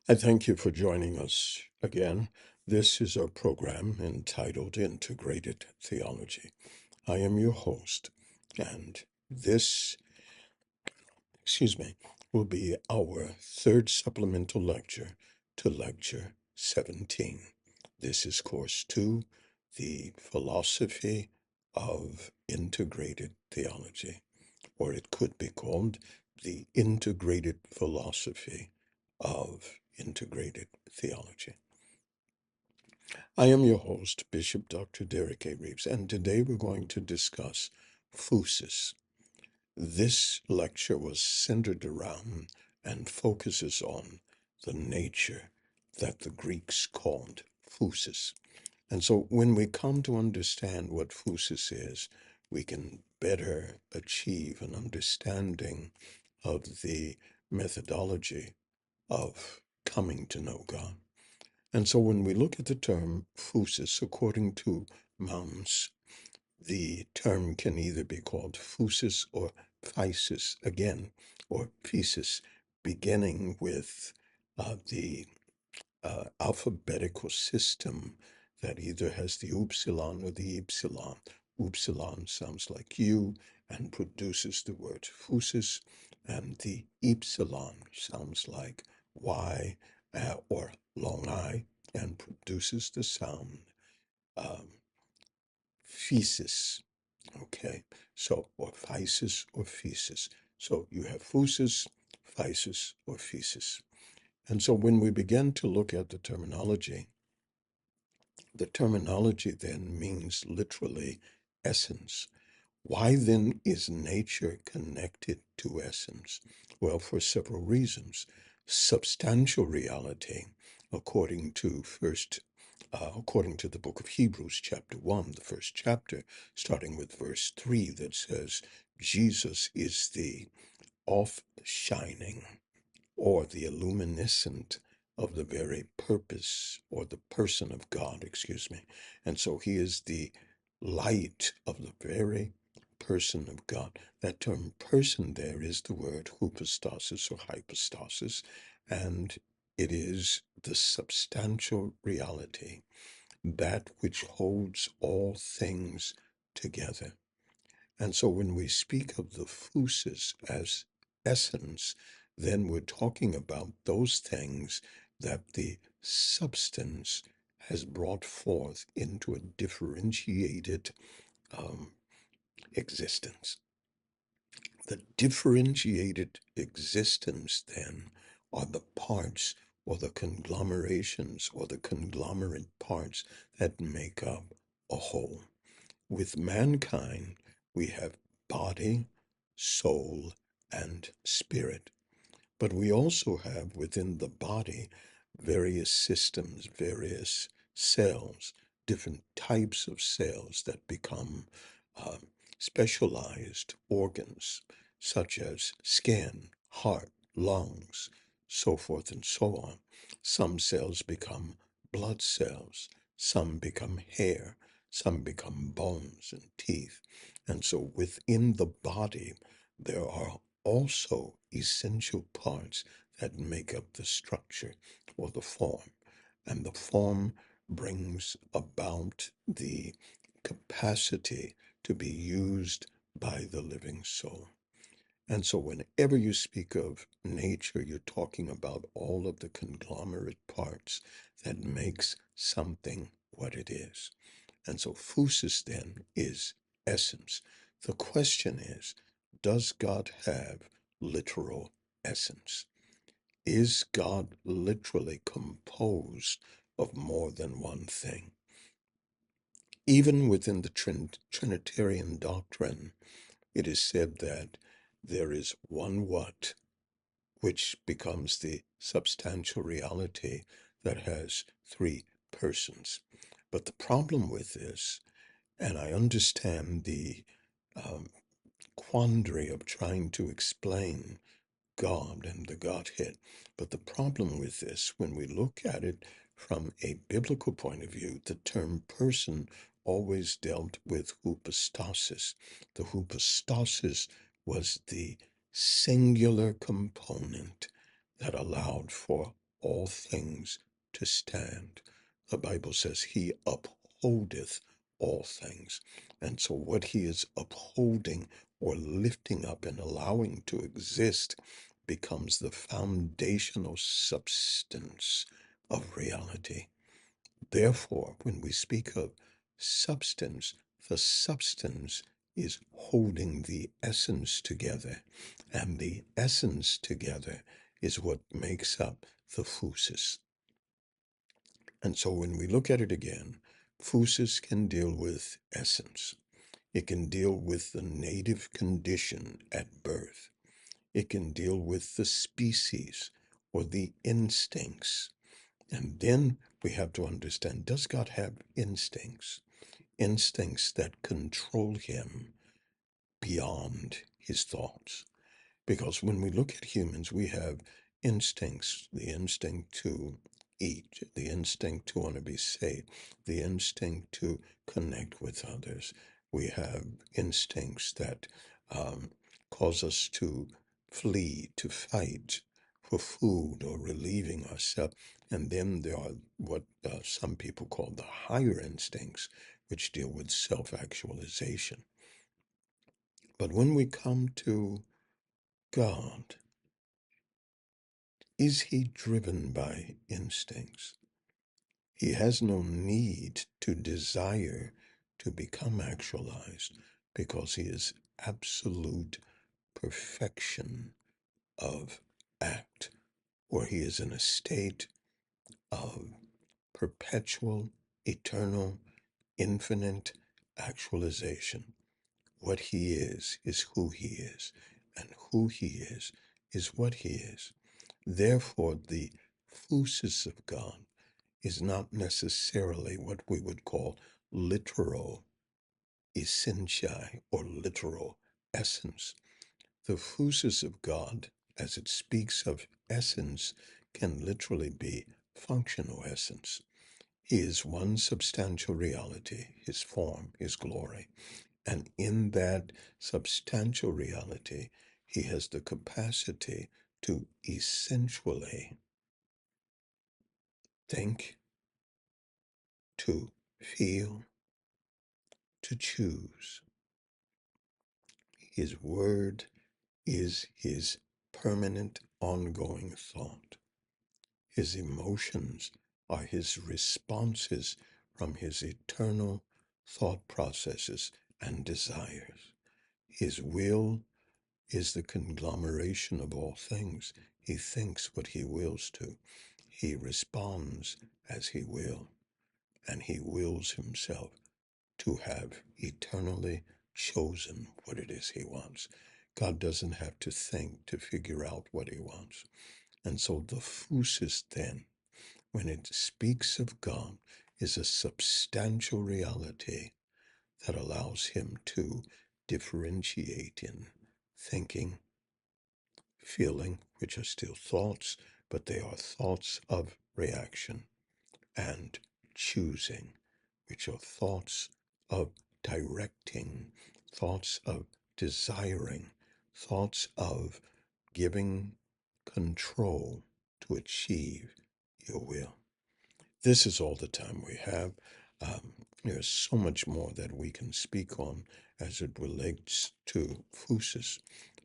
I thank you for joining us again. This is our program entitled Integrated Theology. I am your host, and this, will be our third supplemental lecture to Lecture 17. This is Course 2, The Philosophy of Integrated Theology, or it could be called The Integrated Philosophy of Integrated Theology. I am your host, Bishop Dr. Derek A. Reeves, and today we're going to discuss Phusis. This lecture was centered around and focuses on the nature that the Greeks called Phusis. And so when we come to understand what Phusis is, we can better achieve an understanding of the methodology of coming to know God. And so when we look at the term Phusis, according to Mounds, the term can either be called Phusis or Physis again, or Physis, beginning with the alphabetical system that either has the upsilon or the epsilon. Upsilon sounds like U and produces the word Phusis, and the epsilon sounds like Y or long I and produces the sound um, Physis. Okay, so or Physis or Physis. So you have Phusis, Physis, or Physis. And so when we begin to look at the terminology then means literally essence. Why then is nature connected to essence? Well, for several reasons. Substantial reality, according to according to the book of Hebrews, chapter 1, the first chapter, starting with verse 3, that says, Jesus is the off shining or the illuminescent of the very purpose or the person of God, excuse me. And so he is the light of the very person of God. That term person there is the word hypostasis or hypostasis, and it is the substantial reality, that which holds all things together. And so when we speak of the Phusis as essence, then we're talking about those things that the substance has brought forth into a differentiated um, existence. The differentiated existence then are the parts or the conglomerations or the conglomerate parts that make up a whole. With mankind, we have body, soul, and spirit. But we also have within the body various systems, various cells, different types of cells that become uh, specialized organs, such as skin, heart, lungs, so forth and so on. Some cells become blood cells, some become hair, some become bones and teeth. And so within the body, there are also essential parts that make up the structure or the form. And the form brings about the capacity to be used by the living soul. And so whenever you speak of nature, you're talking about all of the conglomerate parts that makes something what it is. And so Phusis then is essence. The question is, does God have literal essence? Is God literally composed of more than one thing? Even within the Trinitarian doctrine, it is said that there is one what, which becomes the substantial reality that has three persons. But the problem with this, and I understand the um, quandary of trying to explain God and the Godhead. But the problem with this, when we look at it from a biblical point of view, the term person always dealt with hypostasis. The hypostasis was the singular component that allowed for all things to stand. The Bible says he upholdeth all things. And so what he is upholding or lifting up and allowing to exist becomes the foundational substance of reality. Therefore, when we speak of substance, the substance is holding the essence together, and the essence together is what makes up the Phusis. And so when we look at it again, Phusis can deal with essence. It can deal with the native condition at birth. It can deal with the species or the instincts. And then we have to understand, does God have instincts? Instincts that control him beyond his thoughts. Because when we look at humans, we have instincts, the instinct to eat, the instinct to want to be saved, the instinct to connect with others. We have instincts that cause us to flee, to fight for food or relieving ourselves. And then there are what some people call the higher instincts, which deal with self-actualization. But when we come to God, is he driven by instincts? He has no need to desire to become actualized because he is absolute perfection of act, or he is in a state of perpetual, eternal, infinite actualization. What he is who he is, and who he is what he is. Therefore, the Phusis of God is not necessarily what we would call literal essentia or literal essence. The Phusis of God, as it speaks of essence, can literally be functional essence. He is one substantial reality, his form, his glory. And in that substantial reality, he has the capacity to essentially think, to feel, to choose. His word is his permanent, ongoing thought. His emotions are his responses from his eternal thought processes and desires. His will is the conglomeration of all things. He thinks what he wills to. He responds as he will, and he wills himself to have eternally chosen what it is he wants. God doesn't have to think to figure out what he wants. And so the Phusis then, when it speaks of God, is a substantial reality that allows him to differentiate in thinking, feeling, which are still thoughts, but they are thoughts of reaction, and choosing, which are thoughts of directing, thoughts of desiring, thoughts of giving control to achieve your will. This is all the time we have. There's so much more that we can speak on as it relates to Phusis.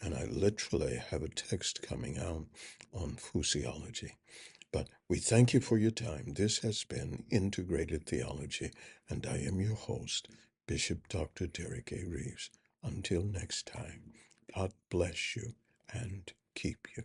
And I literally have a text coming out on Phusiology. But we thank you for your time. This has been Integrated Theology, and I am your host, Bishop Dr. Derek A. Reeves. Until next time, God bless you and keep you.